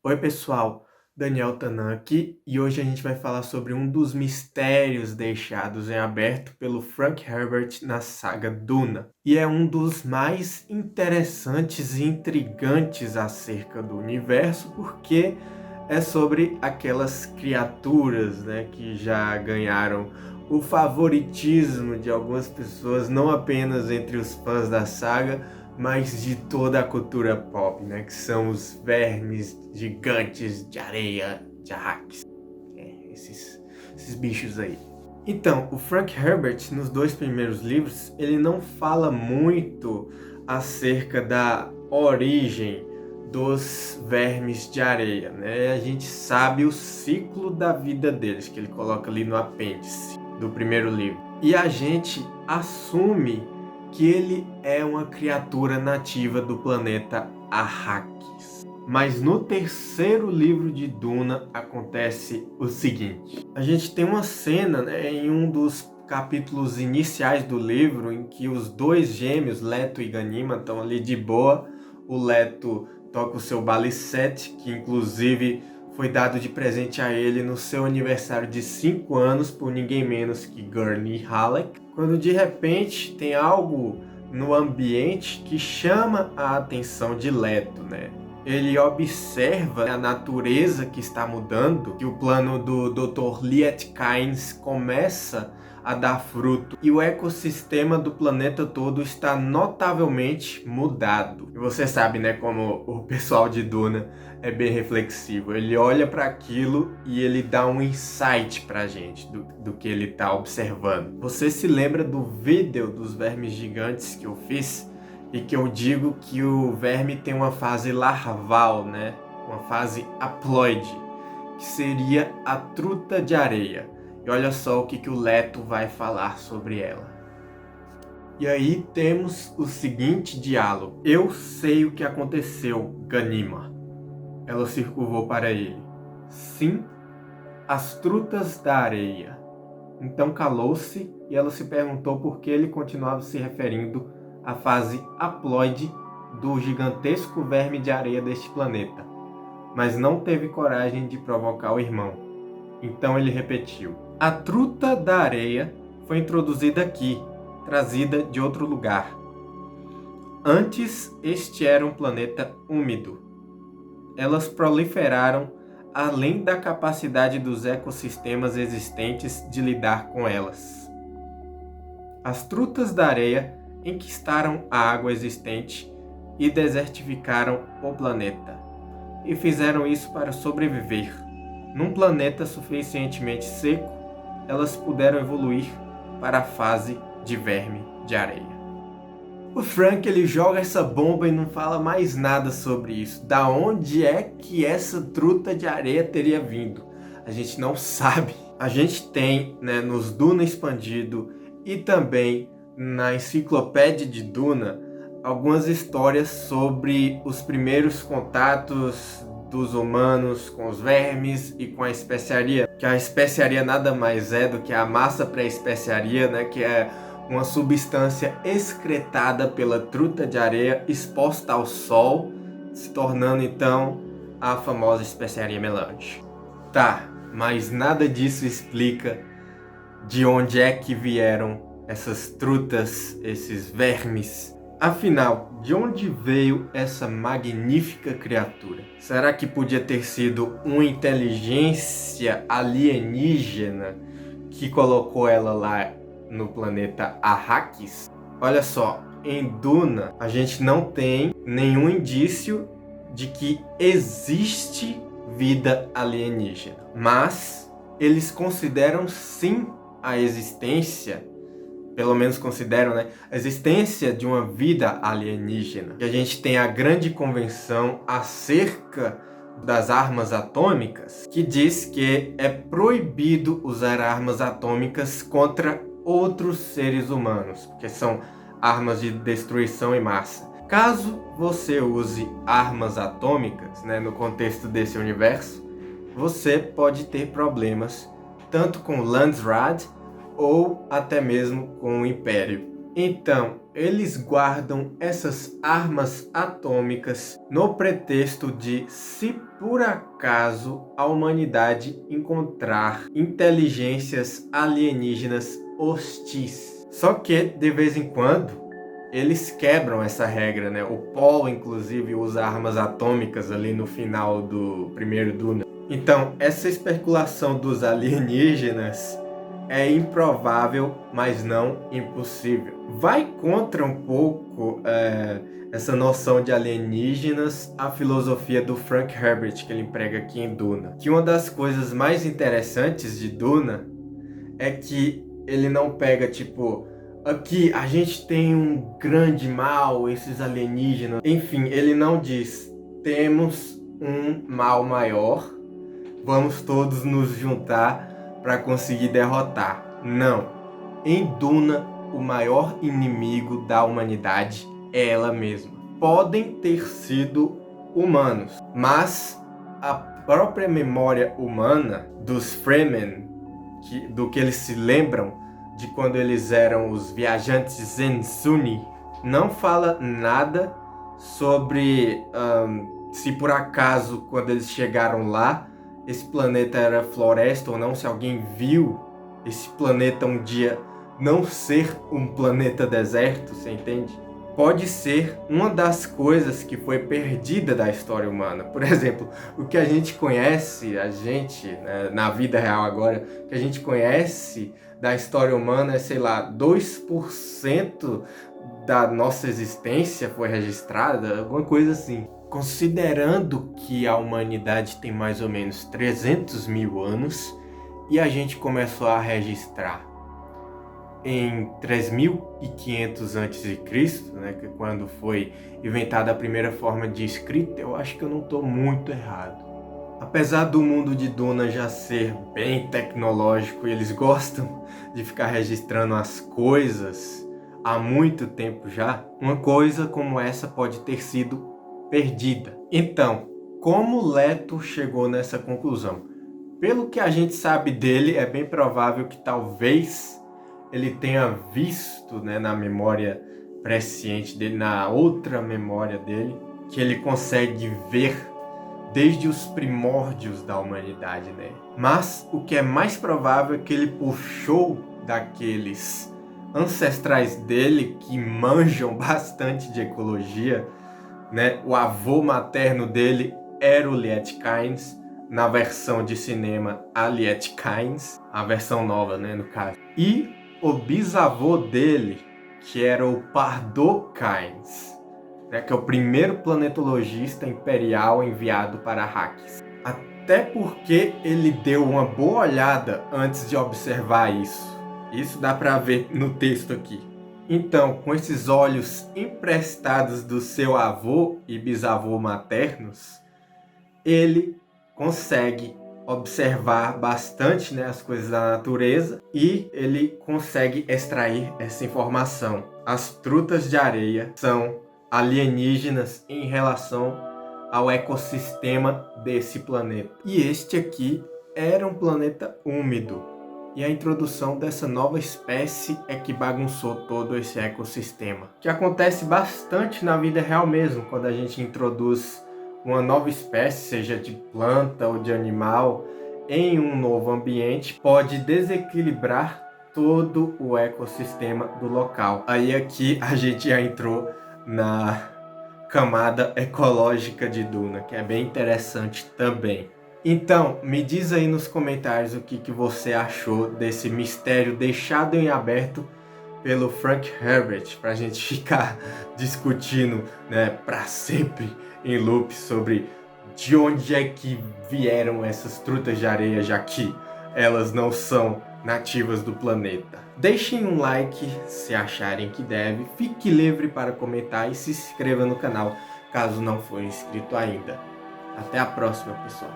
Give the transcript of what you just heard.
Oi pessoal, Daniel Tanan aqui e hoje a gente vai falar sobre um dos mistérios deixados em aberto pelo Frank Herbert na saga Duna. E é um dos mais interessantes e intrigantes acerca do universo porque é sobre aquelas criaturas, né, que já ganharam o favoritismo de algumas pessoas, não apenas entre os fãs da saga, mas de toda a cultura pop, né? Que são os vermes gigantes de areia, de arraques. Esses bichos aí. Então, o Frank Herbert, nos dois primeiros livros, ele não fala muito acerca da origem dos vermes de areia, né? A gente sabe o ciclo da vida deles, que ele coloca ali no apêndice do primeiro livro. E a gente assume que ele é uma criatura nativa do planeta Arrakis. Mas no terceiro livro de Duna acontece o seguinte. A gente tem uma cena, né, em um dos capítulos iniciais do livro em que os dois gêmeos, Leto e Ganima, estão ali de boa. O Leto toca o seu balisete, que inclusive foi dado de presente a ele no seu aniversário de 5 anos por ninguém menos que Gurney Halleck, quando de repente tem algo no ambiente que chama a atenção de Leto, né? Ele observa a natureza que está mudando, que o plano do Dr. Liet Kynes começa a dar fruto e o ecossistema do planeta todo está notavelmente mudado. E você sabe, né, como o pessoal de Duna é bem reflexivo. Ele olha para aquilo e ele dá um insight pra gente do que ele está observando. Você se lembra do vídeo dos vermes gigantes que eu fiz? E que eu digo que o verme tem uma fase larval, né? Uma fase haploide, que seria a truta de areia. E olha só o que o Leto vai falar sobre ela. E aí temos o seguinte diálogo. Eu sei o que aconteceu, Ganima. Ela se curvou para ele. Sim, as trutas da areia. Então calou-se e ela se perguntou por que ele continuava se referindo à fase haploide do gigantesco verme de areia deste planeta. Mas não teve coragem de provocar o irmão. Então ele repetiu. A truta da areia foi introduzida aqui, trazida de outro lugar. Antes, este era um planeta úmido. Elas proliferaram além da capacidade dos ecossistemas existentes de lidar com elas. As trutas da areia enquistaram a água existente e desertificaram o planeta. E fizeram isso para sobreviver. Num planeta suficientemente seco, elas puderam evoluir para a fase de verme de areia. O Frank, ele joga essa bomba e não fala mais nada sobre isso. Da onde é que essa truta de areia teria vindo? A gente não sabe. A gente tem, né, nos Duna Expandido e também na Enciclopédia de Duna algumas histórias sobre os primeiros contatos dos humanos com os vermes e com a especiaria. Que a especiaria nada mais é do que a massa pré-especiaria, né, que é uma substância excretada pela truta de areia exposta ao sol, se tornando então a famosa especiaria melange. Tá, mas nada disso explica de onde é que vieram essas trutas, esses vermes. Afinal, de onde veio essa magnífica criatura? Será que podia ter sido uma inteligência alienígena que colocou ela lá no planeta Arrakis? Olha só, em Duna a gente não tem nenhum indício de que existe vida alienígena, mas eles consideram sim a existência, pelo menos consideram, né, a existência de uma vida alienígena. E a gente tem a grande convenção acerca das armas atômicas, que diz que é proibido usar armas atômicas contra outros seres humanos, porque são armas de destruição em massa. Caso você use armas atômicas, né, no contexto desse universo, você pode ter problemas tanto com Landsraad ou até mesmo com o Império. Então, eles guardam essas armas atômicas no pretexto de, se por acaso a humanidade encontrar inteligências alienígenas hostis. Só que, de vez em quando, eles quebram essa regra, né? O Paul, inclusive, usa armas atômicas ali no final do primeiro Duna. Então, essa especulação dos alienígenas é improvável, mas não impossível. Vai contra um pouco essa noção de alienígenas a filosofia do Frank Herbert, que ele emprega aqui em Duna. Que uma das coisas mais interessantes de Duna é que ele não pega, tipo, aqui a gente tem um grande mal, esses alienígenas. Enfim, ele não diz, temos um mal maior, vamos todos nos juntar para conseguir derrotar. Não. Em Duna, o maior inimigo da humanidade é ela mesma. Podem ter sido humanos, mas a própria memória humana dos Fremen, do que eles se lembram de quando eles eram os viajantes Zensunni, não fala nada sobre se por acaso, quando eles chegaram lá, esse planeta era floresta ou não, se alguém viu esse planeta um dia não ser um planeta deserto, você entende? Pode ser uma das coisas que foi perdida da história humana. Por exemplo, o que a gente conhece, né, na vida real agora, o que a gente conhece da história humana é, sei lá, 2% da nossa existência foi registrada, alguma coisa assim. Considerando que a humanidade tem mais ou menos 300 mil anos e a gente começou a registrar em 3500 a.C., né, que é quando foi inventada a primeira forma de escrita, eu acho que eu não estou muito errado. Apesar do mundo de Duna já ser bem tecnológico e eles gostam de ficar registrando as coisas há muito tempo já, uma coisa como essa pode ter sido perdida. Então, como Leto chegou nessa conclusão? Pelo que a gente sabe dele, é bem provável que talvez ele tenha visto, né, na memória presciente dele, na outra memória dele, que ele consegue ver desde os primórdios da humanidade, né? Mas o que é mais provável é que ele puxou daqueles ancestrais dele que manjam bastante de ecologia, né? O avô materno dele era o Liet Kynes, na versão de cinema a Liet Kynes, a versão nova, né, no caso. E o bisavô dele, que era o Pardo Kynes, né, que é o primeiro planetologista imperial enviado para Arrakis. Até porque ele deu uma boa olhada antes de observar isso. Isso dá para ver no texto aqui. Então, com esses olhos emprestados do seu avô e bisavô maternos, ele consegue observar bastante, né, as coisas da natureza e ele consegue extrair essa informação. As trutas de areia são alienígenas em relação ao ecossistema desse planeta. E este aqui era um planeta úmido. E a introdução dessa nova espécie é que bagunçou todo esse ecossistema. Que acontece bastante na vida real mesmo, quando a gente introduz uma nova espécie, seja de planta ou de animal, em um novo ambiente, pode desequilibrar todo o ecossistema do local. Aí aqui a gente já entrou na camada ecológica de Duna, que é bem interessante também. Então, me diz aí nos comentários o que você achou desse mistério deixado em aberto pelo Frank Herbert, para a gente ficar discutindo, né, para sempre em loop sobre de onde é que vieram essas trutas de areia, já que elas não são nativas do planeta. Deixem um like se acharem que deve, fique livre para comentar e se inscreva no canal caso não for inscrito ainda. Até a próxima, pessoal.